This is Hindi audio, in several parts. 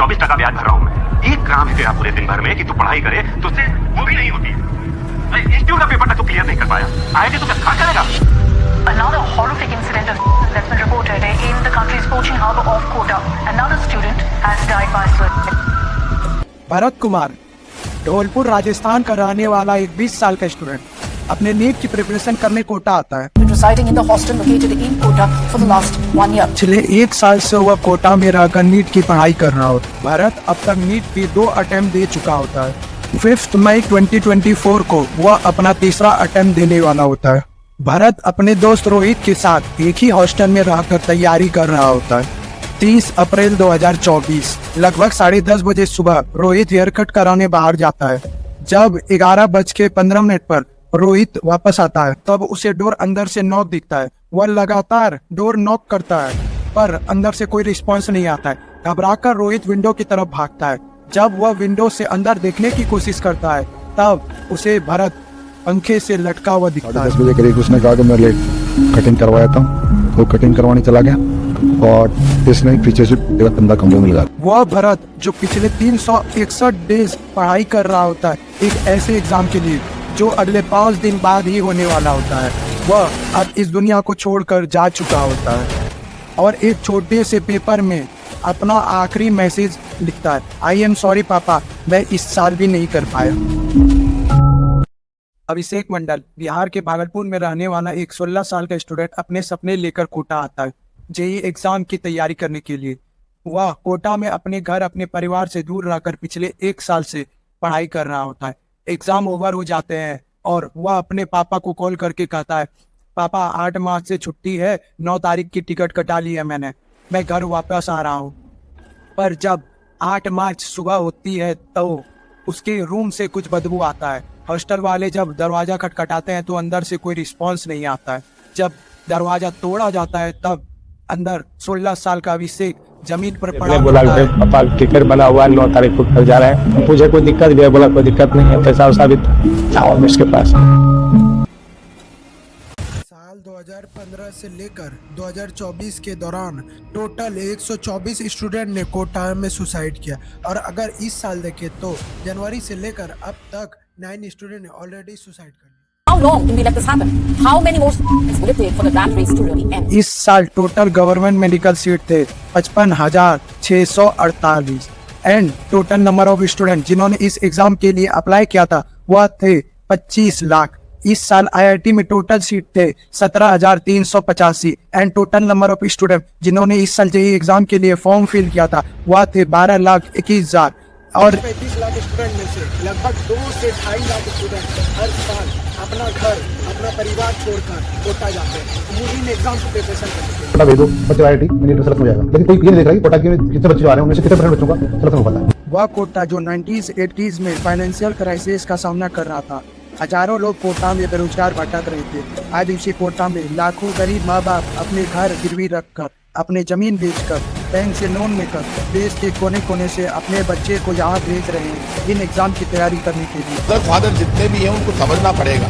24% ब्याज भर रहा हूँ मैं। एक काम है तेरा पूरे दिन भर में कि तू पढ़ाई करे, तुझसे वो भी नहीं होती है। इंस्टीट्यूट का पेपर तक तू क्लियर नहीं कर पाया, आईआईटी तू क्या करेगा? Another horrific incident that's been reported in the country's poaching harbour of Kota. Another student has died by suicide. Bharat Kumar Dholpur Rajasthan का रहने वाला एक 20 साल का स्टूडेंट अपने नीट की प्रिपरेशन करने कोटा आता है। Residing in the hostel located in Kota for the last 1 year. पिछले 1 साल से वह कोटा में रहकर नीट की पढ़ाई कर रहा होता। भरत अब तक नीट की 2 अटेम्प्ट दे चुका होता है। 5 मई 2024 को वह अपना तीसरा अटेम्प्ट देने वाला होता है। भरत अपने दोस्त रोहित के साथ एक ही हॉस्टल में रहकर तैयारी कर रहा होता है। 30 अप्रैल 2024 लगभग 10:30 बजे सुबह रोहित हेयर कट कराने बाहर जाता है। जब 11:15 पर रोहित वापस आता है तब उसे डोर अंदर से नॉक दिखता है। वह लगातार डोर नॉक करता है पर अंदर से कोई रिस्पॉन्स नहीं आता है। घबराकर रोहित विंडो की तरफ भागता है। जब वह विंडो से अंदर देखने की कोशिश करता है तब उसे भरत पंखे से लटका हुआ दिखता है। 10 बजे करीब उसने कहा कि मैं लेट कटिंग करवाया था, वो कटिंग करवाने चला गया और इसने पीछे से एक बंदा कमरे में लगा। वह भरत जो पिछले 361 डेज पढ़ाई कर रहा होता है एक ऐसे एग्जाम के लिए जो अगले 5 दिन बाद ही होने वाला होता है, वह अब इस दुनिया को छोड़कर जा चुका होता है और एक छोटे से पेपर में अपना आखिरी मैसेज लिखता है, आई एम सॉरी पापा, मैं इस साल भी नहीं कर पाया। अभिषेक मंडल बिहार के भागलपुर में रहने वाला एक 16 साल का स्टूडेंट अपने सपने लेकर कोटा आता है जेईई एग्जाम की तैयारी करने के लिए। वह कोटा में अपने घर अपने परिवार से दूर रहकर पिछले 1 साल से पढ़ाई कर रहा होता है। एग्जाम ओवर हो जाते हैं और वह अपने पापा को कॉल करके कहता है, पापा 8 मार्च से छुट्टी है, 9 तारीख की टिकट कटा ली है मैंने, मैं घर वापस आ रहा हूँ। पर जब 8 मार्च सुबह होती है तो उसके रूम से कुछ बदबू आता है। हॉस्टल वाले जब दरवाजा खटखटाते हैं तो अंदर से कोई रिस्पांस नहीं आता है। जब दरवाजा तोड़ा जाता है तब अंदर 16 साल का अभिषेक जमीन पर पड़ा बोला पापा टिकट बना हुआ है, 9 तारीख को घर जा रहे हैं, मुझे कोई दिक्कत भी है? बोला कोई दिक्कत नहीं है, पैसा वैसा भी था इसके पास। साल 2015 से लेकर 2024 के दौरान टोटल 124 स्टूडेंट ने कोटा में सुसाइड किया और अगर इस साल देखें तो जनवरी से लेकर अब तक 9 स्टूडेंट ने ऑलरेडी सुसाइड कर लिया। How long can we let this happen? How many more will it take for the rat race to really end? इस साल टोटल गवर्नमेंट मेडिकल सीट थे 55,648 and total number of student जिन्होंने इस एग्जाम के लिए अप्लाई किया था वह थे 25 लाख। इस साल आईआईटी में टोटल सीट थे 17,385 and total number of student जिन्होंने इस साल जेईई एग्जाम के लिए फॉर्म फिल किया था वह थे 12,21,000 और 35 लाख स्टूडेंट में से लगभग 2 से 2.5 लाख स्टूडेंट हर साल अपना घर अपना परिवार छोड़कर कोटा जाते हैं पूरी एग्जाम की प्रिपरेशन करने के लिए। बच्चे आईआईटी में सेलेक्ट हो जाएगा, लेकिन कोई ये नहीं देख रहा है कोटा के कितने बच्चे आ रहे हैं, उनमें से कितने परसेंट बच्चों का सेलेक्शन हो पाता है। वह कोटा जो 90s 80s में फाइनेंशियल क्राइसिस का सामना कर रहा था, हजारों लोग कोटा में बेरोजगार भटक रहे थे। आज इसी कोटा में लाखों गरीब माँ बाप अपने घर गिरवी रखकर अपने जमीन बेचकर बैंक से लोन लेकर देश के कोने कोने से अपने बच्चे को यहाँ भेज रहे हैं इन एग्जाम की तैयारी करने के लिए। मदर फादर जितने भी हैं उनको समझना पड़ेगा,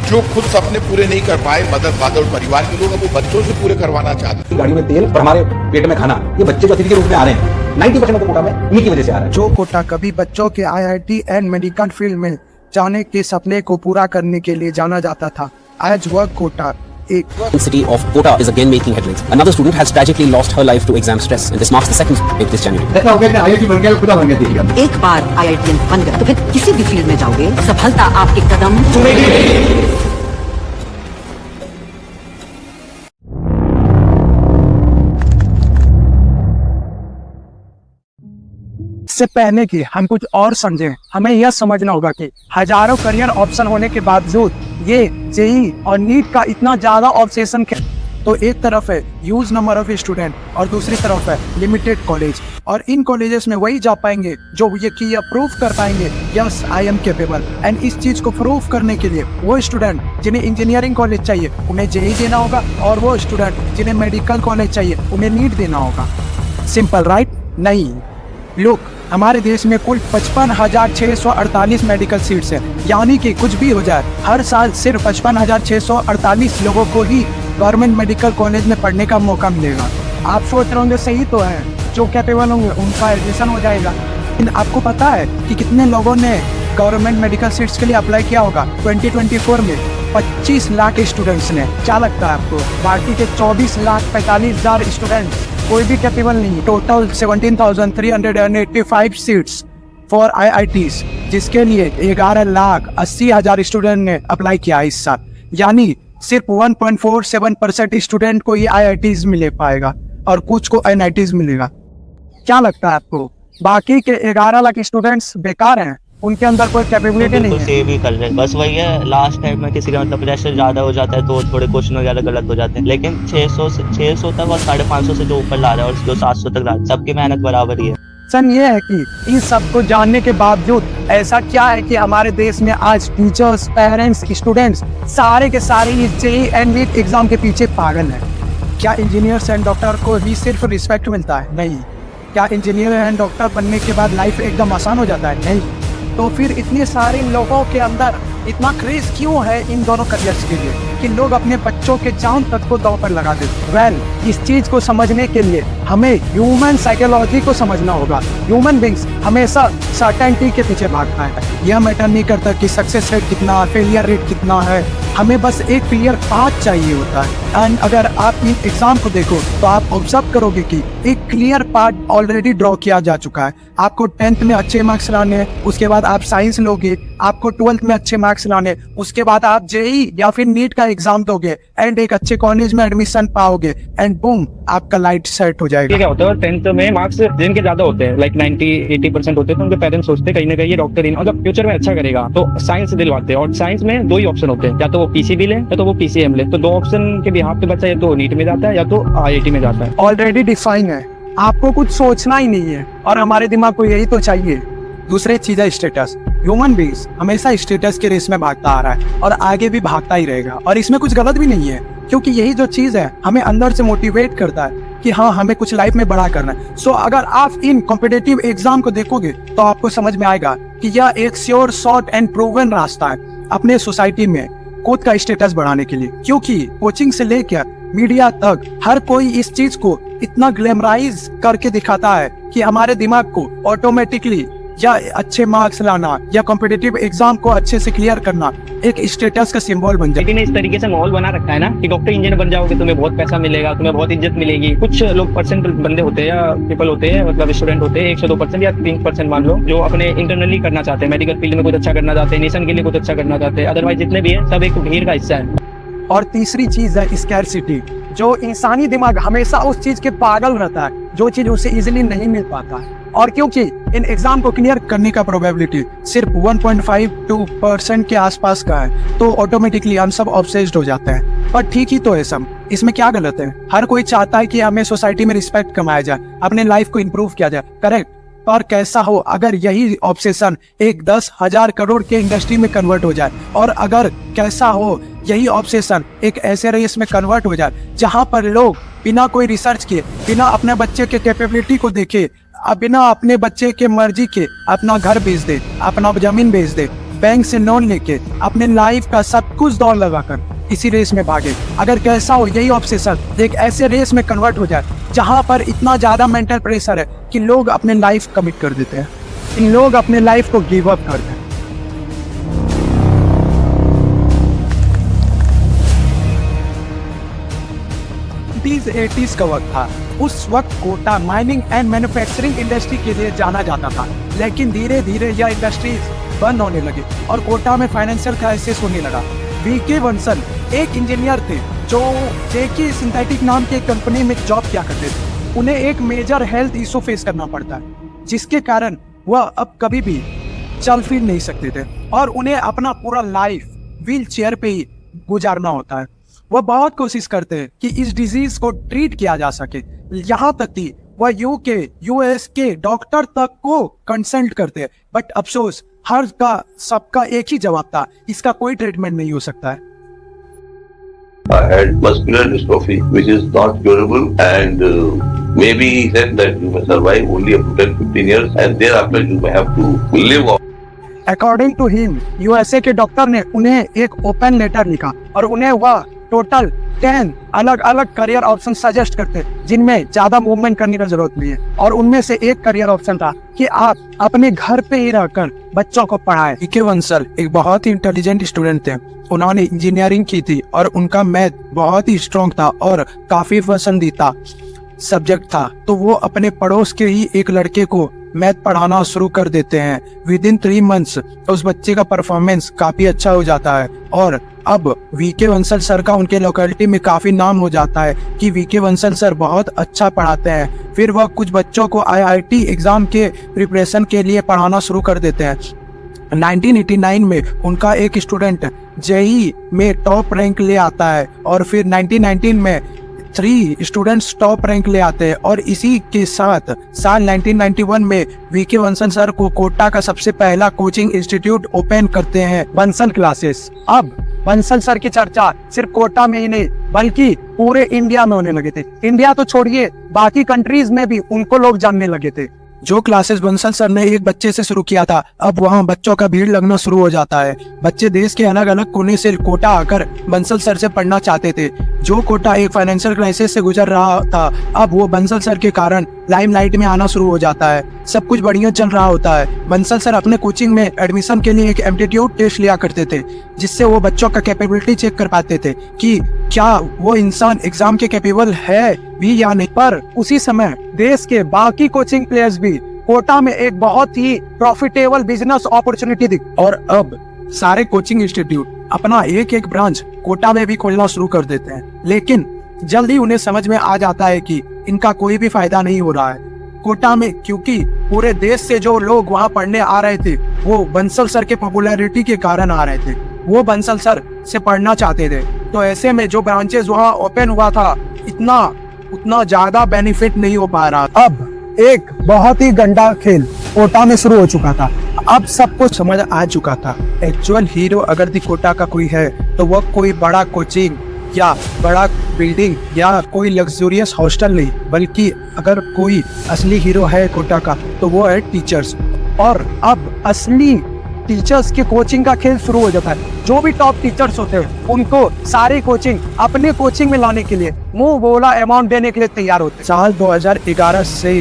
जो खुद सपने पूरे नहीं कर पाए मदर फादर और परिवार के लोग अब वो बच्चों से पूरे करवाना चाहते हैं। गाड़ी में तेल और हमारे पेट में खाना, ये बच्चे जो अतिथि के रूप में आ रहे हैं 90% कोटा में इन्हीं की वजह से आ रहा है। जो कोटा कभी बच्चों के आईआईटी एंड मेडिकल फील्ड में जाने के सपने को पूरा करने के लिए जाना जाता था, आज वह Kota City of Kota is again making headlines. Another student has tragically lost her life to exam stress, and this marks the second of this January. एक बार IITian बन गया तो फिर किसी भी फील्ड में जाओगे, सफलता आपके कदम चूमेगी। इससे पहले कि हम कुछ और समझें, हमें यह समझना होगा कि हजारों करियर ऑप्शन होने के बावजूद ये जेईई और नीट का इतना ज्यादा ऑब्सेशन तो एक तरफ है ह्यूज नंबर ऑफ स्टूडेंट और दूसरी तरफ है लिमिटेड कॉलेज, और इन कॉलेजेस में वही जा पाएंगे जो ये कि यह प्रूव कर पाएंगे yes I am capable. And इस चीज को प्रूव करने के लिए वो स्टूडेंट जिन्हें इंजीनियरिंग कॉलेज चाहिए उन्हें जेईई देना होगा और वो स्टूडेंट जिन्हें मेडिकल कॉलेज चाहिए उन्हें नीट देना होगा। Simple right? नहीं, लोग हमारे देश में कुल 55,648 मेडिकल सीट्स हैं, यानी कि कुछ भी हो जाए हर साल सिर्फ 55,648 लोगों को ही गवर्नमेंट मेडिकल कॉलेज में पढ़ने का मौका मिलेगा। आप सोच रहे होंगे सही तो है, जो कैपेबल होंगे उनका एडमिशन हो जाएगा। लेकिन आपको पता है कि कितने लोगों ने गवर्नमेंट मेडिकल सीट्स के लिए अप्लाई किया होगा 2024 में? 25 लाख स्टूडेंट्स ने। क्या लगता है आपको बाकी के 24,45,000 स्टूडेंट्स कोई भी कैपेबल नहीं? टोटल 17,385 सीट्स फॉर IITs, जिसके लिए 11,80,000 स्टूडेंट ने अप्लाई किया इस साल। यानी सिर्फ 1.47% स्टूडेंट को ये IITs मिले पाएगा और कुछ को NITs मिलेगा। क्या लगता है आपको बाकी के 11 लाख स्टूडेंट्स बेकार हैं? उनके अंदर कोई कैपेबिलिटी नहीं है? सेव भी कर रहे हैं, बस वही है, लास्ट टाइम में किसी का मतलब प्रेशर ज्यादा हो जाता है तो थोड़े क्वेश्चन वगैरह गलत हो जाते हैं, लेकिन 600 तक और 550 से जो ऊपर ला रहा है और जो 700 तक ला रहा है, सबकी मेहनत बराबर ही है। सन ये है कि इन सब को जानने के बावजूद ऐसा क्या है कि हमारे देश में आज टीचर्स, पेरेंट्स, स्टूडेंट्स सारे के सारे इस JEE एंड NEET एग्जाम के पीछे पागल हैं? क्या इंजीनियर्स एंड डॉक्टर को भी सिर्फ रिस्पेक्ट मिलता है? नहीं। क्या इंजीनियर एंड डॉक्टर बनने के बाद लाइफ एकदम आसान हो जाता है? नहीं। तो फिर इतने सारे लोगों के अंदर इतना क्रेज क्यों है इन दोनों करियर्स के लिए कि लोग अपने बच्चों के जान तक को दांव पर लगा देते? वेल, इस चीज को समझने के लिए हमें ह्यूमन साइकोलॉजी को समझना होगा। ह्यूमन बींग्स हमेशा सर्टेनिटी के पीछे भागता है। यह मैटर नहीं करता कि सक्सेस रेट कितना, फेलियर रेट कितना है, हमें बस एक क्लियर पाथ चाहिए होता है। एंड अगर आप इन एग्जाम को देखो तो आप ऑब्जर्व करोगे कि एक क्लियर पाथ ऑलरेडी ड्रॉ किया जा चुका है। आपको 10th में अच्छे मार्क्स लाने हैं, उसके बाद आप साइंस लोगे, आपको 12th में अच्छे मार्क्स लाने, उसके बाद आप JEE या फिर NEET का एग्जाम दोगे एंड एक अच्छे कॉलेज में एडमिशन पाओगे एंड बूम, आपका लाइट सेट हो जाएगा। क्या होता है 10th में मार्क्स जिनके ज्यादा होते हैं, लाइक 90-80% होते हैं, तो उनके पेरेंट्स सोचते हैं कहीं ना कहीं ये डॉक्टर इन मतलब फ्यूचर में अच्छा करेगा, तो साइंस दिलवाते हैं। और साइंस में 2 ही ऑप्शन होते हैं, या तो वो PCB ले या तो वो PCM ले। तो 2 ऑप्शन के बिहाफ पे बच्चा या तो NEET में जाता है या तो IIT में जाता है। ऑलरेडी डिफाइन है, आपको कुछ सोचना ही नहीं है और हमारे दिमाग को यही तो चाहिए। दूसरी चीज है स्टेटस। ह्यूमन बींग्स हमेशा स्टेटस के रेस में भागता आ रहा है और आगे भी भागता ही रहेगा, और इसमें कुछ गलत भी नहीं है, क्योंकि यही जो चीज है हमें अंदर से मोटिवेट करता है कि हाँ, हमें कुछ लाइफ में बड़ा करना है। सो अगर आप इन कॉम्पिटिटिव एग्जाम को देखोगे तो आपको समझ में आएगा कि यह एक श्योर, शॉर्ट एंड प्रूवन रास्ता है अपने सोसाइटी में खुद का स्टेटस बढ़ाने के लिए। क्योंकि कोचिंग से लेकर मीडिया तक हर कोई इस चीज को इतना ग्लैमराइज करके दिखाता है कि हमारे दिमाग को ऑटोमेटिकली या अच्छे मार्क्स लाना या कॉम्पिटिटिव एग्जाम को अच्छे से क्लियर करना एक स्टेटस का सिंबल बन जाए। लेकिन इस तरीके से माहौल बना रखा है ना कि डॉक्टर इंजीनियर बन जाओगे, तुम्हें बहुत पैसा मिलेगा, तुम्हें बहुत इज्जत मिलेगी। कुछ लोग परसेंट बंदे होते हैं या पीपल होते हैं, मतलब स्टूडेंट होते हैं, 102% या 3% मान लो, जो अपने इंटरनली करना चाहते हैं, मेडिकल फील्ड में कुछ अच्छा करना चाहते हैं, नेशन के लिए कुछ अच्छा करना चाहते हैं। अदरवाइज जितने भी है सब एक भीड़ का हिस्सा है। और तीसरी चीज है स्कैरसिटी, जो इंसानी दिमाग हमेशा उस चीज के पागल रहता है जो चीज उसे इजीली नहीं मिल पाता है। और क्योंकि इन एग्जाम को क्लियर करने का प्रोबेबिलिटी सिर्फ 1.52% के आसपास का है, तो ऑटोमेटिकली हम सब ऑब्सेस्ड हो जाते हैं। पर ठीक ही तो है सब, इसमें क्या गलत है? हर कोई चाहता है कि हमें सोसाइटी में रिस्पेक्ट कमाया जाए, अपने लाइफ को इम्प्रूव किया जाए, करेक्ट। पर कैसा हो अगर यही ऑब्सेशन एक 10,000 करोड़ के इंडस्ट्री में कन्वर्ट हो जाए, और अगर कैसा हो यही ऑब्सेशन एक ऐसे रेस में कन्वर्ट हो जाए जहां पर लोग बिना कोई रिसर्च के, बिना अपने बच्चे के कैपेबिलिटी को देखे, बिना अपने बच्चे के मर्जी के अपना घर बेच दे, अपना जमीन बेच दे, बैंक से लोन लेके अपने लाइफ का सब कुछ दौड़ लगाकर इसी रेस में भागे। अगर कैसा हो यही ऑब्सेशन एक ऐसे रेस में कन्वर्ट हो जाए जहां पर इतना ज्यादा मेंटल प्रेशर है कि लोग अपने लाइफ कमिट कर देते हैं, इन लोग अपने लाइफ को गिव अप करते हैं। नाइनटीज 80s का वक्त था। उस वक्त Kota mining and manufacturing industry के लिए जाना जाता था, लेकिन धीरे धीरे यह इंडस्ट्रीज बंद होने लगे और कोटा में फाइनेंशियल क्राइसिस होने लगा। वीके वंसल एक इंजीनियर थे जो जेके सिंथेटिक नाम की एक कंपनी में जॉब किया करते थे। उन्हें एक मेजर हेल्थ इशू फेस करना पड़ता है, जिसके कारण वह अब कभी भी चल फिर नहीं सकते थे और उन्हें अपना पूरा लाइफ व्हील चेयर पे ही गुजारना होता है। वह बहुत कोशिश करते हैं कि इस डिजीज को ट्रीट किया जा सके, यहाँ तक कि वह यूके यूएस के डॉक्टर तक को कंसल्ट करते हैं, बट अफसोस हर का सबका एक ही जवाब था, इसका कोई ट्रीटमेंट नहीं हो सकता है। I had muscular dystrophy, which is not curable, and maybe he said that you may survive only up to 10-15 years, and thereafter you may have to live off. According to him USA के डॉक्टर ने उन्हें एक ओपन लेटर लिखा और उन्हें वह टोटल 10 अलग अलग करियर ऑप्शन सजेस्ट करते जिनमें ज्यादा मूवमेंट करने की जरूरत नहीं है। और उनमें से एक करियर ऑप्शन था कि आप अपने घर पे ही रहकर बच्चों को पढ़ाएं। वीके वंसल एक बहुत ही इंटेलिजेंट स्टूडेंट थे। उन्होंने इंजीनियरिंग की थी और उनका मैथ बहुत ही स्ट्रॉन्ग था और काफी पसंदीदा सब्जेक्ट था। तो वो अपने पड़ोस के ही एक लड़के को मैथ पढ़ाना शुरू कर देते हैं। विद इन 3 मंथ्स उस बच्चे का परफॉर्मेंस काफी अच्छा हो जाता है और अब वीके वंसल सर का उनके लोकेलिटी में काफी नाम हो जाता है कि वीके वंसल सर बहुत अच्छा पढ़ाते हैं। फिर वह कुछ बच्चों को IIT एग्जाम के प्रिपरेशन के लिए पढ़ाना शुरू कर देते हैं। 1989 में उनका एक स्टूडेंट जेईई में टॉप रैंक ले आता है और फिर 1919 में 3 स्टूडेंट्स टॉप रैंक ले आते हैं और इसी के साथ साल 1991 में वीके वंसल सर को कोटा का सबसे पहला कोचिंग इंस्टीट्यूट ओपन करते हैं, बंसल क्लासेस। अब बंसल सर की चर्चा सिर्फ कोटा में ही नहीं बल्कि पूरे इंडिया में होने लगे थे। इंडिया तो छोड़िए, बाकी कंट्रीज में भी उनको लोग जानने लगे थे। जो क्लासेस बंसल सर ने एक बच्चे से शुरू किया था, अब वहाँ बच्चों का भीड़ लगना शुरू हो जाता है। बच्चे देश के अलग अलग कोने से कोटा आकर बंसल सर से पढ़ना चाहते थे। जो कोटा एक फाइनेंशियल क्राइसिस से गुजर रहा था, अब वो बंसल सर के कारण लाइमलाइट में आना शुरू हो जाता है। सब कुछ बढ़िया चल रहा होता है। बंसल सर अपने कोचिंग में एडमिशन के लिए एक एप्टीट्यूड टेस्ट लिया करते थे, जिससे वो बच्चों का कैपेबिलिटी चेक कर पाते थे कि क्या वो इंसान एग्जाम के कैपेबल है भी या नहीं। पर उसी समय देश के बाकी कोचिंग प्लेयर्स भी कोटा में एक बहुत ही प्रॉफिटेबल बिजनेस अपॉर्चुनिटी दी और अब सारे कोचिंग इंस्टीट्यूट अपना एक एक ब्रांच कोटा में भी खोलना शुरू कर देते हैं। लेकिन जल्दी उन्हें समझ में आ जाता है कि इनका कोई भी फायदा नहीं हो रहा है कोटा में, क्योंकि पूरे देश से जो लोग वहाँ पढ़ने आ रहे थे वो बंसल सर के पॉपुलैरिटी के कारण आ रहे थे। वो बंसल सर से पढ़ना चाहते थे। तो ऐसे में जो ब्रांचेस वहाँ ओपन हुआ था उतना ज्यादा बेनिफिट नहीं हो पा रहा। अब एक बहुत ही गंदा खेल कोटा में शुरू हो चुका था। अब सबको समझ आ चुका था एक्चुअल हीरो अगर दी कोटा का कोई है तो वह कोई बड़ा कोचिंग या बड़ा बिल्डिंग या कोई लग्जूरियस हॉस्टल नहीं, बल्कि अगर कोई असली हीरो है कोटा का तो वो है टीचर्स। और अब असली टीचर्स के कोचिंग का खेल शुरू हो जाता है। जो भी टॉप टीचर्स होते हैं उनको सारी कोचिंग अपने कोचिंग में लाने के लिए मुंह बोला अमाउंट देने के लिए तैयार होते हैं। साल 2011 से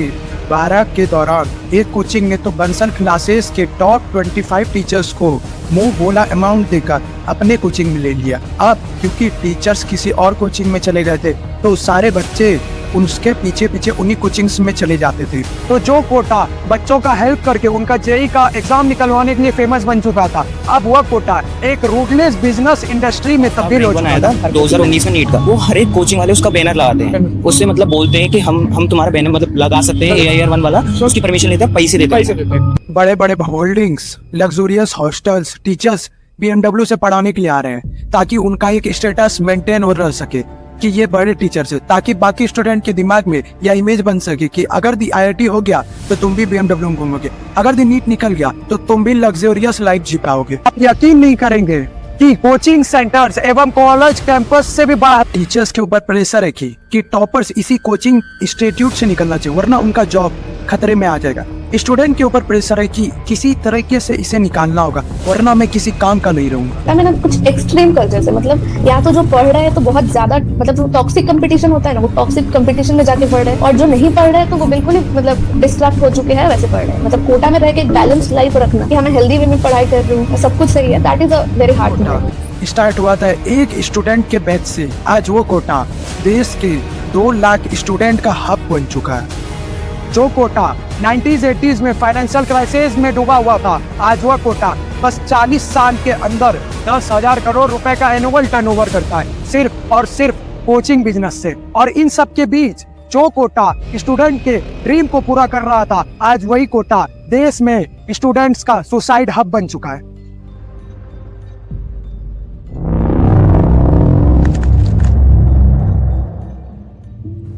12 के दौरान एक कोचिंग ने तो बंसल क्लासेस के टॉप 25 टीचर्स को मुंह बोला अमाउंट देकर अपने कोचिंग में ले लिया। अब क्योंकि टीचर्स किसी और कोचिंग में चले गए थे तो सारे बच्चे उसके पीछे पीछे उन्हीं कोचिंग्स में चले जाते थे। तो जो कोटा बच्चों का हेल्प करके उनका जेईई का एग्जाम निकलवाने के लिए फेमस बन चुका था, अब वह कोटा एक रूटलेस बिजनेस इंडस्ट्री में तब्दील हो चुका था। 2019 में नीट का वो हर एक कोचिंग वाले उसका बैनर लगाते हैं, उससे मतलब बोलते हैं कि हम तुम्हारा बैनर मतलब लगा सकते हैं AIR 1 वाला, उसकी परमिशन लेते हैं, पैसे देते हैं। बड़े बड़े holdings, luxurious hostels, teachers BMW से पढ़ाने के लिए आ रहे हैं ताकि उनका एक स्टेटस मेंटेन हो रह सके कि ये बड़े टीचर्स है, ताकि बाकी स्टूडेंट के दिमाग में यह इमेज बन सके कि अगर दी IIT हो गया तो तुम भी BMW में घूमोगे, अगर दी नीट निकल गया तो तुम भी लग्जूरियस लाइफ जी पाओगे। आप यकीन नहीं करेंगे कि कोचिंग सेंटर्स एवं कॉलेज कैंपस से भी बड़ा टीचर्स के ऊपर प्रेशर है कि टॉपर्स इसी कोचिंग इंस्टीट्यूट से निकलना चाहिए, वरना उनका जॉब खतरे में आ जाएगा। स्टूडेंट के ऊपर प्रेशर है कि किसी तरीके से इसे निकालना होगा, वरना मैं किसी काम का नहीं रहूंगा। मैंने कुछ एक्सट्रीम कल्चर से मतलब या तो जो पढ़ रहा है तो बहुत ज्यादा मतलब जो टॉक्सिक कंपटीशन होता है ना, वो टॉक्सिक कंपटीशन में जाके पढ़ रहे हैं, और जो नहीं पढ़ रहे हैं तो वो बिल्कुल ही मतलब डिस्ट्रैक्ट हो चुके हैं, वैसे पढ़ रहे हैं। मतलब कोटा में रह के एक बैलेंस लाइफ रखना कि हमें हेल्दी वे में पढ़ाई कर रही हूँ, सब कुछ सही है, that is a very hard thing. Start हुआ था एक स्टूडेंट के बैच से, आज वो कोटा देश के 2 लाख स्टूडेंट का हब बन चुका है। जो कोटा 90s 80s में फाइनेंशियल क्राइसिस में डूबा हुआ था, आज वह कोटा बस 40 साल के अंदर 10,000 करोड़ रुपए का एनुअल टर्नओवर करता है, सिर्फ और सिर्फ कोचिंग बिजनेस से। और इन सब के बीच जो कोटा स्टूडेंट के ड्रीम को पूरा कर रहा था, आज वही कोटा देश में स्टूडेंट्स का सुसाइड हब बन चुका है।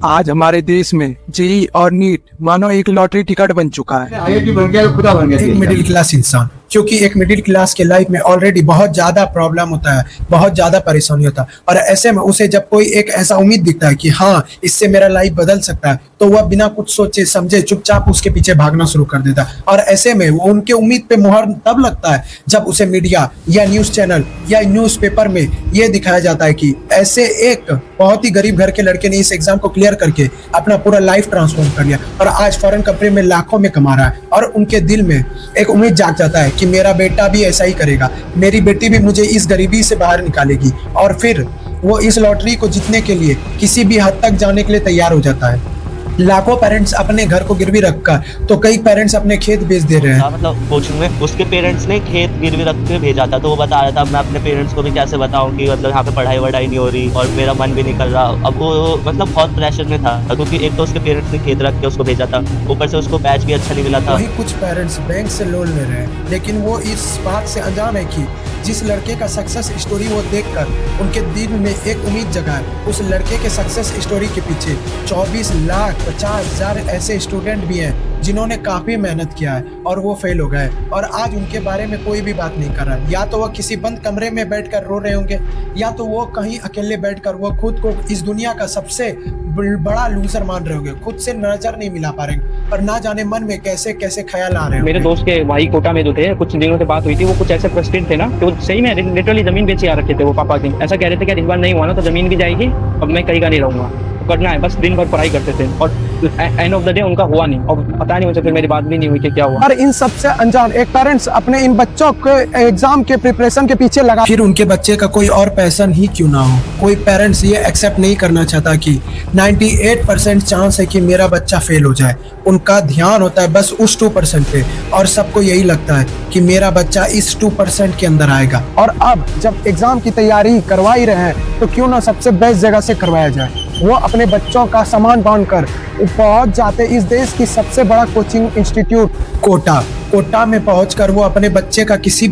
आज हमारे देश में जेईई और नीट मानो एक लॉटरी टिकट बन चुका है। IIT बन गया, खुदा बन गया एक मिडिल क्लास इंसान क्योंकि एक मिडिल क्लास के लाइफ में ऑलरेडी बहुत ज़्यादा प्रॉब्लम होता है, बहुत ज़्यादा परेशानी होता है, और ऐसे में उसे जब कोई एक ऐसा उम्मीद दिखता है कि हाँ इससे मेरा लाइफ बदल सकता है, तो वह बिना कुछ सोचे समझे चुपचाप उसके पीछे भागना शुरू कर देता है। और ऐसे में वो उनके उम्मीद पे मुहर तब लगता है जब उसे मीडिया या न्यूज़ चैनल या न्यूज़पेपर में ये दिखाया जाता है कि ऐसे एक बहुत ही गरीब घर के लड़के ने इस एग्जाम को क्लियर करके अपना पूरा लाइफ ट्रांसफॉर्म कर लिया और आज फॉरेन कंट्री में लाखों में कमा रहा है। और उनके दिल में एक उम्मीद जाग जाता है कि मेरा बेटा भी ऐसा ही करेगा, मेरी बेटी भी मुझे इस गरीबी से बाहर निकालेगी, और फिर वो इस लॉटरी को जीतने के लिए किसी भी हद तक जाने के लिए तैयार हो जाता है। लाखों पेरेंट्स अपने घर को गिरवी रखकर, तो कई पेरेंट्स अपने खेत बेच दे रहे हैं। मतलब कोचिंग में उसके पेरेंट्स ने खेत गिरवी रख के भेजा था, तो वो बता रहा था मैं अपने पेरेंट्स को भी कैसे बताऊं कि मतलब यहाँ पे पढ़ाई वढ़ाई नहीं हो रही और मेरा मन भी नहीं कर रहा। अब वो मतलब बहुत प्रेशर में था, क्योंकि एक तो उसके पेरेंट्स ने खेत रख के उसको भेजा था, ऊपर से उसको बैच भी अच्छा नहीं मिला था। वहीं कुछ पेरेंट्स बैंक से लोन ले रहे हैं, लेकिन वो इस बात से अनजान है कि जिस लड़के का सक्सेस स्टोरी वो देखकर उनके दिल में एक उम्मीद जगा है, उस लड़के के सक्सेस स्टोरी के पीछे 24,50,000 ऐसे स्टूडेंट भी हैं जिन्होंने काफ़ी मेहनत किया है और वो फेल हो गए, और आज उनके बारे में कोई भी बात नहीं कर रहा है। या तो वो किसी बंद कमरे में बैठकर रो रहे होंगे, या तो वो कहीं अकेले बैठकर वो खुद को इस दुनिया का सबसे बड़ा लूजर मान रहे होंगे, खुद से नजर नहीं मिला पा रहे हैं, और ना जाने मन में कैसे कैसे ख्याल आ रहे हैं। मेरे दोस्त के भाई कोटा में जो थे, कुछ दिनों से बात हुई थी, वो कुछ ऐसे फ्रस्ट्रेट थे ना कि वो सही में लिटरली जमीन बेच के आ रखे थे वो पापा की। ऐसा कह रहे थे कि इस बार नहीं हुआ ना तो जमीन भी जाएगी, अब मैं कहीं का नहीं रहूंगा, करना है, बस दिन भर पढ़ाई करते थे, और एंड ऑफ द डे उनका हुआ नहीं, और पता नहीं मुझे फिर मेरी बात भी नहीं हुई कि क्या हुआ। और इन सबसे अनजान एक पेरेंट्स अपने इन बच्चों के एग्जाम के प्रिपरेशन के पीछे लगा, फिर उनके बच्चे का कोई और पैशन ही क्यों ना हो। कोई पेरेंट्स ये एक्सेप्ट नहीं करना चाहता कि 98% चांस है कि मेरा बच्चा फेल हो जाए। उनका ध्यान होता है बस उस 2% पे, और सबको यही लगता है कि मेरा बच्चा इस 2% के अंदर आएगा। और अब जब एग्जाम की तैयारी करवा ही रहे हैं तो क्यों ना सबसे बेस्ट जगह से करवाया जाए। वो अपने बच्चों का सामान बांधकर पहुंच जाते इस देश की सबसे बड़ा कोचिंग इंस्टीट्यूट कोटा में पहुंचकर वो अपने बच्चे का किसी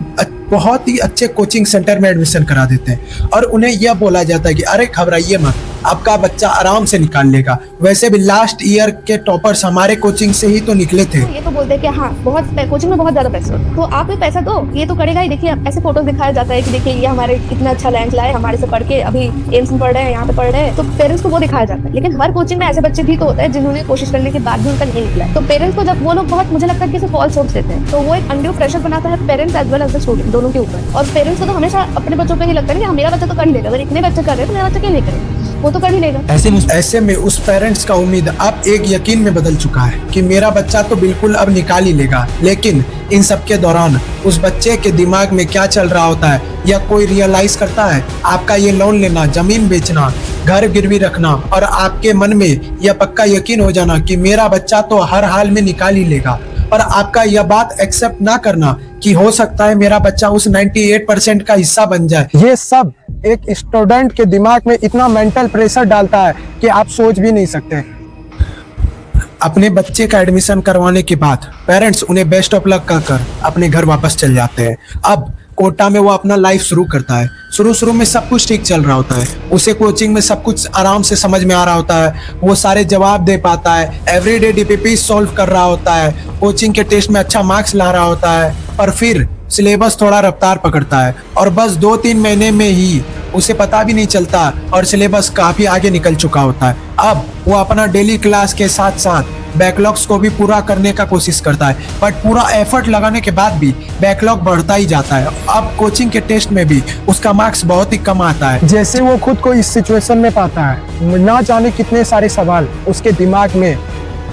बहुत ही अच्छे कोचिंग सेंटर में एडमिशन करा देते हैं, और उन्हें यह बोला जाता है कि अरे घबराइए मत, आपका बच्चा आराम से निकाल लेगा। वैसे भी लास्ट ईयर के टॉपर्स हमारे कोचिंग से ही तो निकले थे। ये तो बोलते हैं कि हाँ बहुत कोचिंग में बहुत ज्यादा पैसा होता है, तो आप भी पैसा दो, ये तो करेगा ही। देखिए ऐसे फोटोज दिखाया जाता है कि देखिए ये हमारे इतना अच्छा रैंक लाए, हमारे से पढ़ के अभी एम्स में पढ़ रहे हैं, यहाँ पे पढ़ रहे हैं, तो पेरेंट्स को वो दिखाया जाता है। लेकिन हर कोचिंग में ऐसे बच्चे भी तो होते हैं जिन्होंने कोशिश करने के बाद भी उनका नहीं निकला है, तो पेरेंट्स को जब वो लोग बहुत, मुझे लगता है कि फॉल्स होप्स देते हैं, तो वो एक अनड्यू प्रेशर बनाता है parents as well as the student दोनों के ऊपर। और पेरेंट्स को तो हमेशा अपने बच्चों पे ही लगता है कि मेरा बच्चा तो कर ही लेगा, अगर इतने बच्चे कर रहे हैं तो मेरा बच्चा क्यों नहीं करेगा, वो तो कर ही लेगा। ऐसे में उस पेरेंट्स का उम्मीद अब एक यकीन में बदल चुका है कि मेरा बच्चा तो बिल्कुल अब निकाल ही लेगा। लेकिन इन सब के दौरान उस बच्चे के दिमाग में क्या चल रहा होता है या कोई रियलाइज करता है? आपका ये लोन लेना, जमीन बेचना, घर गिरवी रखना, और आपके मन में यह पक्का यकीन हो जाना कि मेरा बच्चा तो हर हाल में निकाल ही लेगा, और आपका यह बात एक्सेप्ट ना करना कि हो सकता है मेरा बच्चा उस 98% का हिस्सा बन जाए। ये सब एक स्टूडेंट के दिमाग में इतना मेंटल प्रेशर डालता है कि आप सोच भी नहीं सकते। अपने बच्चे का एडमिशन करवाने के बाद पेरेंट्स उन्हें बेस्ट ऑफ लक कहकर अपने घर वापस चल जाते हैं। अब कोटा में वो अपना लाइफ शुरू करता है। शुरू में सब कुछ ठीक चल रहा होता है, उसे कोचिंग में सब कुछ आराम से समझ में आ रहा होता है, वो सारे जवाब दे पाता है, एवरीडे डीपीपी सॉल्व कर रहा होता है, कोचिंग के टेस्ट में अच्छा मार्क्स ला रहा होता है, पर फिर सिलेबस थोड़ा रफ्तार पकड़ता है और बस 2-3 महीने में ही उसे पता भी नहीं चलता और सिलेबस काफ़ी आगे निकल चुका होता है। अब वो अपना डेली क्लास के साथ साथ बैकलॉग्स को भी पूरा करने का कोशिश करता है, बट पूरा एफर्ट लगाने के बाद भी बैकलॉग बढ़ता ही जाता है। अब कोचिंग के टेस्ट में भी उसका मार्क्स बहुत ही कम आता है। जैसे वो खुद को इस सिचुएशन में पाता है, ना जाने कितने सारे सवाल उसके दिमाग में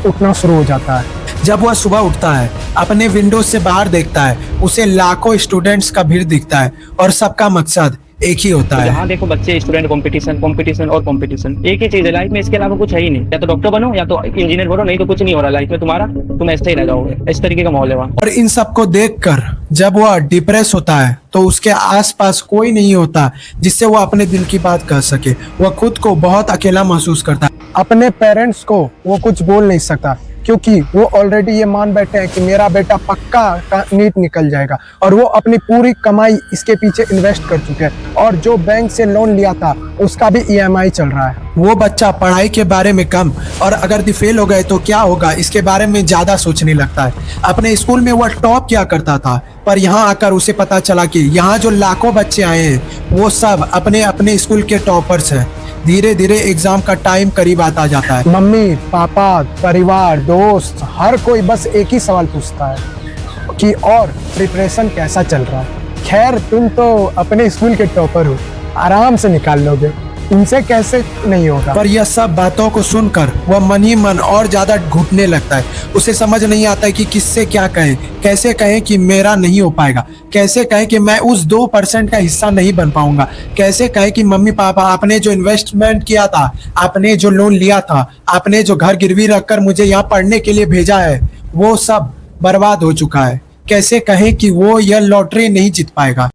उठना शुरू हो जाता है। जब वह सुबह उठता है, अपने विंडो से बाहर देखता है, उसे लाखों स्टूडेंट्स का भीड़ दिखता है और सबका मकसद एक ही होता है। जहाँ देखो बच्चे स्टूडेंट कंपटीशन और कंपटीशन, एक ही चीज है लाइफ में, इसके अलावा कुछ है ही नहीं। या तो डॉक्टर बनो या तो इंजीनियर बनो, नहीं तो कुछ नहीं हो रहा लाइफ में तुम्हारा, तुम ऐसे ही रह जाओगे। इस तरीके का माहौल है वहाँ। और इन सबको देखकर जब वह डिप्रेस होता है तो उसके आसपास कोई नहीं होता जिससे वो अपने दिल की बात कह सके। वह खुद को बहुत अकेला महसूस करता है। अपने पेरेंट्स को वो कुछ बोल नहीं सकता क्योंकि वो ऑलरेडी ये मान बैठे हैं कि मेरा बेटा पक्का नीट निकल जाएगा और वो अपनी पूरी कमाई इसके पीछे इन्वेस्ट कर चुके हैं और जो बैंक से लोन लिया था उसका भी EMI चल रहा है। वो बच्चा पढ़ाई के बारे में कम और अगर फेल हो गए तो क्या होगा इसके बारे में ज़्यादा सोचने लगता है। अपने स्कूल में वह टॉप किया करता था पर यहाँ आकर उसे पता चला कि यहाँ जो लाखों बच्चे आए हैं वो सब अपने अपने स्कूल के टॉपर्स हैं। धीरे धीरे एग्जाम का टाइम करीब आता जाता है। मम्मी पापा परिवार दोस्त हर कोई बस एक ही सवाल पूछता है कि और प्रिपरेशन कैसा चल रहा है। खैर तुम तो अपने स्कूल के टॉपर हो, आराम से निकाल लोगे, तुमसे कैसे नहीं होगा। पर यह सब बातों को सुनकर वह मन ही मन और ज्यादा घुटने लगता है। उसे समझ नहीं आता है कि किससे क्या कहें, कैसे कहें कि मेरा नहीं हो पाएगा, कैसे कहें कि मैं उस 2% का हिस्सा नहीं बन पाऊंगा, कैसे कहें कि मम्मी पापा आपने जो इन्वेस्टमेंट किया था, आपने जो लोन लिया था, आपने जो घर गिरवी रखकर मुझे यहाँ पढ़ने के लिए भेजा है वो सब बर्बाद हो चुका है। कैसे कहें कि वो यह लॉटरी नहीं जीत पाएगा।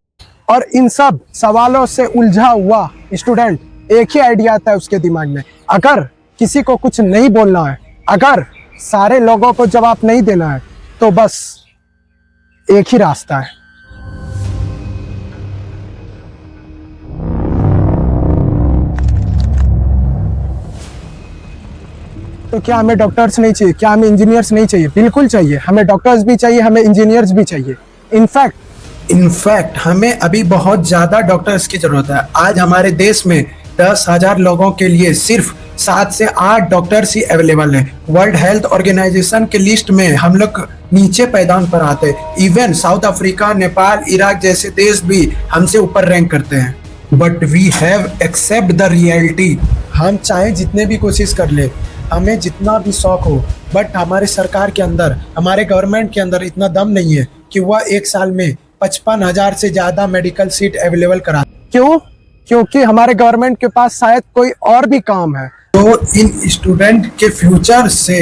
और इन सब सवालों से उलझा हुआ स्टूडेंट एक ही आइडिया आता है उसके दिमाग में, अगर किसी को कुछ नहीं बोलना है, अगर सारे लोगों को जवाब नहीं देना है तो बस एक ही रास्ता है। तो क्या हमें डॉक्टर्स नहीं चाहिए, क्या हमें इंजीनियर्स नहीं चाहिए? बिल्कुल चाहिए, हमें डॉक्टर्स भी चाहिए, हमें इंजीनियर्स भी चाहिए। इनफैक्ट हमें अभी बहुत ज्यादा डॉक्टर्स की जरूरत है। आज हमारे देश में 10,000 लोगों के लिए सिर्फ 7 से 8 डॉक्टर्स ही अवेलेबल हैं। वर्ल्ड हेल्थ ऑर्गेनाइजेशन के लिस्ट में हम लोग नीचे पैदान पर आते हैं। Even South Africa, Nepal, Iraq जैसे देश भी हमसे ऊपर रैंक करते हैं। But we have accept the reality. हम चाहे जितने भी कोशिश कर ले, हमें जितना भी शौक हो, बट हमारे सरकार के अंदर, हमारे गवर्नमेंट के अंदर इतना दम नहीं है कि वह एक साल में 55,000 से ज्यादा मेडिकल सीट अवेलेबल करा। क्यों? क्योंकि हमारे गवर्नमेंट के पास शायद कोई और भी काम है तो इन स्टूडेंट के फ्यूचर से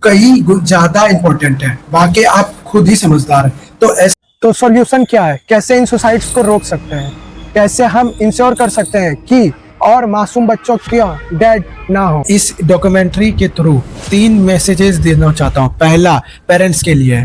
कहीं ज्यादा इम्पोर्टेंट है। बाकी आप खुद ही समझदार हैं। तो सॉल्यूशन क्या है? कैसे इन सुसाइड्स को रोक सकते हैं? कैसे हम इंश्योर कर सकते हैं कि और मासूम बच्चों का डेड ना हो? इस डॉक्यूमेंट्री के थ्रू 3 मैसेजेस देना चाहता हूँ। पहला, पेरेंट्स के लिए,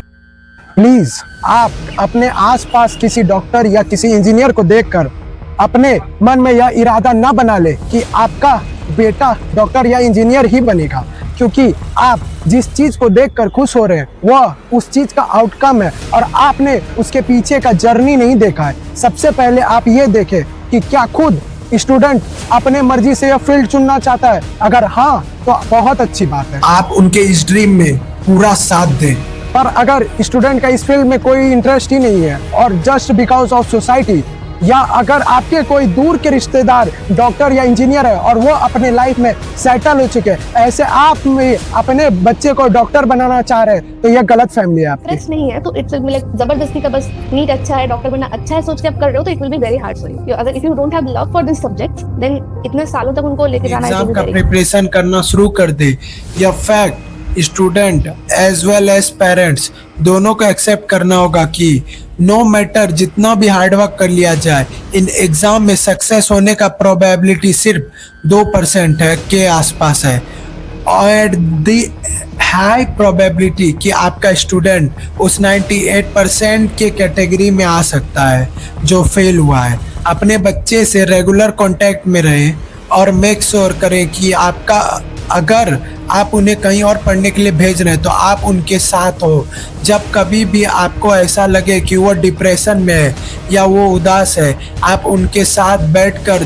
प्लीज आप अपने आसपास किसी डॉक्टर या किसी इंजीनियर को देखकर अपने मन में यह इरादा ना बना ले कि आपका बेटा डॉक्टर या इंजीनियर ही बनेगा, क्योंकि आप जिस चीज को देखकर खुश हो रहे हैं वह उस चीज का आउटकम है और आपने उसके पीछे का जर्नी नहीं देखा है। सबसे पहले आप ये देखें कि क्या खुद स्टूडेंट अपने मर्जी से यह फील्ड चुनना चाहता है। अगर हाँ तो बहुत अच्छी बात है, आप उनके इस ड्रीम में पूरा साथ दें। पर अगर स्टूडेंट का इस फील्ड में कोई इंटरेस्ट ही नहीं है और जस्ट बिकॉज ऑफ सोसाइटी, या अगर आपके कोई दूर के रिश्तेदार डॉक्टर या इंजीनियर है और वो अपने लाइफ में सेटल हो चुके हैं, ऐसे आप में अपने बच्चे को डॉक्टर बनाना चाह रहे हैं, तो यह गलत फैमिली है आपकी। इंटरेस्ट नहीं है तो इट्स लाइक जबरदस्ती का बस नीट अच्छा है, डॉक्टर बनना अच्छा है सोच के आप कर रहे हो तो it will be very hard for you. अगर if you don't have love for this subject then इतने सालों तक उनको लेके जाना एग्जाम का प्रिपरेशन करना शुरू कर दे। यह fact student as well as parents दोनों को एक्सेप्ट करना होगा कि नो मैटर जितना भी हार्डवर्क कर लिया जाए, इन एग्जाम में सक्सेस होने का प्रोबेबिलिटी सिर्फ 2% है के आसपास है। और द हाई प्रोबेबिलिटी कि आपका स्टूडेंट उस 98% के कैटेगरी में आ सकता है जो फेल हुआ है। अपने बच्चे से रेगुलर कांटेक्ट में रहें और मेक श्योर करें कि आपका, अगर आप उन्हें कहीं और पढ़ने के लिए भेज रहे हैं तो आप उनके साथ हो। जब कभी भी आपको ऐसा लगे कि वो डिप्रेशन में है या वो उदास है, आप उनके साथ बैठकर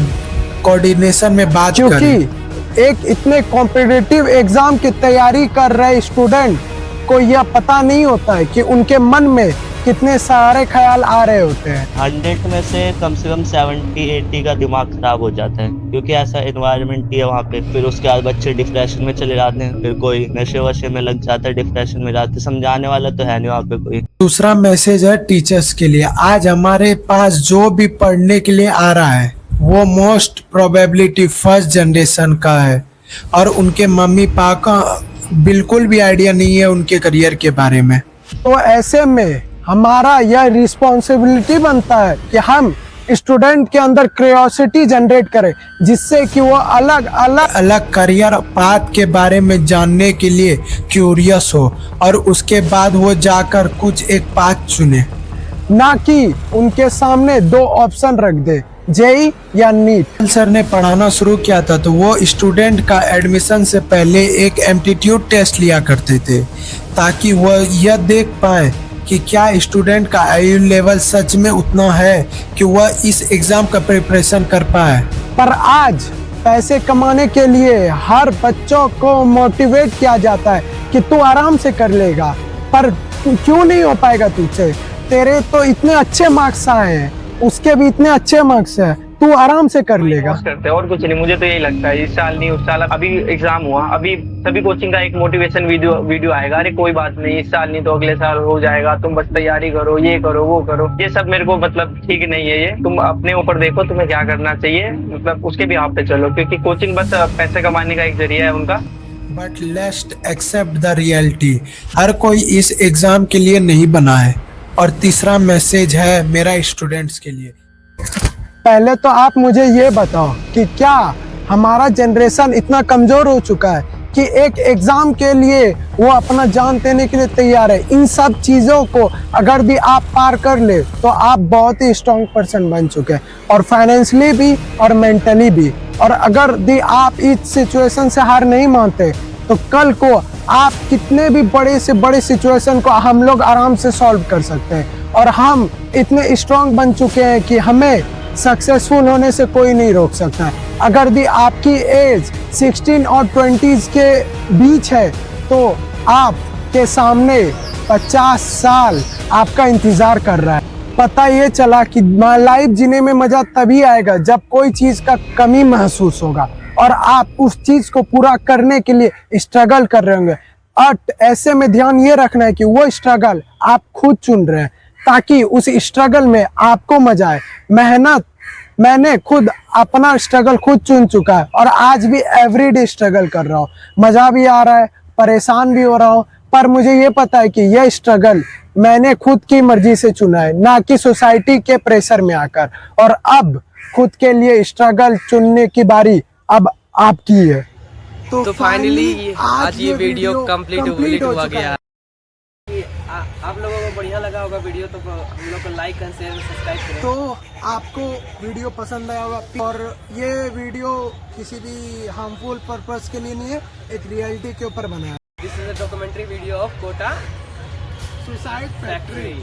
कोऑर्डिनेशन में बात करें। क्योंकि एक इतने कॉम्पिटिटिव एग्जाम की तैयारी कर रहे स्टूडेंट को यह पता नहीं होता है कि उनके मन में कितने सारे ख्याल आ रहे होते हैं। 100 में से कम 70-80 का दिमाग खराब हो जाता है, क्योंकि ऐसा एनवायरनमेंट ही है वहाँ पे। फिर उसके बाद बच्चे डिप्रेशन में चले जाते हैं, फिर कोई नशे वशे में लग जाता है, डिप्रेशन में जाते हैं। समझाने वाला तो है नहीं वहाँ पे कोई। दूसरा मैसेज है टीचर्स के लिए। आज हमारे पास जो भी पढ़ने के लिए आ रहा है वो मोस्ट प्रोबेबिलिटी फर्स्ट जनरेशन का है और उनके मम्मी पापा का बिल्कुल भी आइडिया नहीं है उनके करियर के बारे में। तो ऐसे में हमारा यह रिस्पॉन्सिबिलिटी बनता है कि हम स्टूडेंट के अंदर क्यूरियोसिटी जनरेट करे, जिससे कि वो अलग करियर पाथ के बारे में जानने के लिए क्यूरियस हो और उसके बाद वो जाकर कुछ एक पाथ चुने, ना कि उनके सामने दो ऑप्शन रख दे, जेई या नीट। सर ने पढ़ाना शुरू किया था तो वो स्टूडेंट का एडमिशन से पहले एक एप्टीट्यूड टेस्ट लिया करते थे, ताकि वह यह देख पाए कि क्या स्टूडेंट का आईक्यू लेवल सच में उतना है कि वह इस एग्जाम का प्रिपरेशन कर पाए। पर आज पैसे कमाने के लिए हर बच्चों को मोटिवेट किया जाता है कि तू आराम से कर लेगा, पर क्यों नहीं हो पाएगा तुझसे, तेरे तो इतने अच्छे मार्क्स आए हैं, उसके भी इतने अच्छे मार्क्स है, तू आराम से कर लेगा। करते और कुछ नहीं, मुझे तो यही लगता है इस साल नहीं उस साल, अभी एग्जाम हुआ, अभी सभी कोचिंग का एक मोटिवेशन वीडियो आएगा, अरे कोई बात नहीं इस साल नहीं तो अगले साल हो जाएगा, तुम बस तैयारी करो, ये करो वो करो। ये सब मेरे को मतलब ठीक नहीं है, ये तुम अपने ऊपर देखो तुम्हें क्या करना चाहिए, मतलब उसके भी आप पे चलो, क्योंकि कोचिंग बस पैसे कमाने का एक जरिया है उनका। But let's accept the reality, हर कोई इस एग्जाम के लिए नहीं बना है। और तीसरा मैसेज है मेरा स्टूडेंट्स के लिए। पहले तो आप मुझे ये बताओ कि क्या हमारा जनरेशन इतना कमजोर हो चुका है कि एक एग्जाम के लिए वो अपना जान देने के लिए तैयार है। इन सब चीज़ों को अगर भी आप पार कर ले तो आप बहुत ही स्ट्रॉन्ग पर्सन बन चुके हैं, और फाइनेंशियली भी और मेंटली भी। और अगर भी आप इस सिचुएशन से हार नहीं मानते तो कल को आप कितने भी बड़े से बड़े सिचुएशन को हम लोग आराम से सॉल्व कर सकते हैं। और हम इतने स्ट्रॉन्ग बन चुके हैं कि हमें सक्सेसफुल होने से कोई नहीं रोक सकता है। अगर भी आपकी एज 16 और 20s के बीच है तो आपके सामने 50 साल आपका इंतजार कर रहा है। पता ये चला कि लाइफ जीने में मजा तभी आएगा जब कोई चीज़ का कमी महसूस होगा और आप उस चीज़ को पूरा करने के लिए स्ट्रगल कर रहे होंगे। और ऐसे में ध्यान ये रखना है कि वो स्ट्रगल आप खुद चुन रहे हैं, ताकि उस स्ट्रगल में आपको मजा आए। मेहनत, मैंने खुद अपना स्ट्रगल खुद चुन चुका है और आज भी एवरीडे स्ट्रगल कर रहा हूँ। मज़ा भी आ रहा है, परेशान भी हो रहा हूँ, पर मुझे ये पता है कि यह स्ट्रगल मैंने खुद की मर्जी से चुना है, ना कि सोसाइटी के प्रेशर में आकर। और अब खुद के लिए स्ट्रगल चुनने की बारी अब आपकी है। तो फाइनली आज ये वीडियो कंप्लीट हुआ गया। आप लोगों को बढ़िया लगा होगा वीडियो, तो हम लोग को लाइक एंड शेयर सब्सक्राइब करें। तो आपको वीडियो पसंद आया होगा, और ये वीडियो किसी भी हार्मफुल पर्पस के लिए नहीं है, एक रियलिटी के ऊपर बना है। This is a documentary video of Kota suicide factory.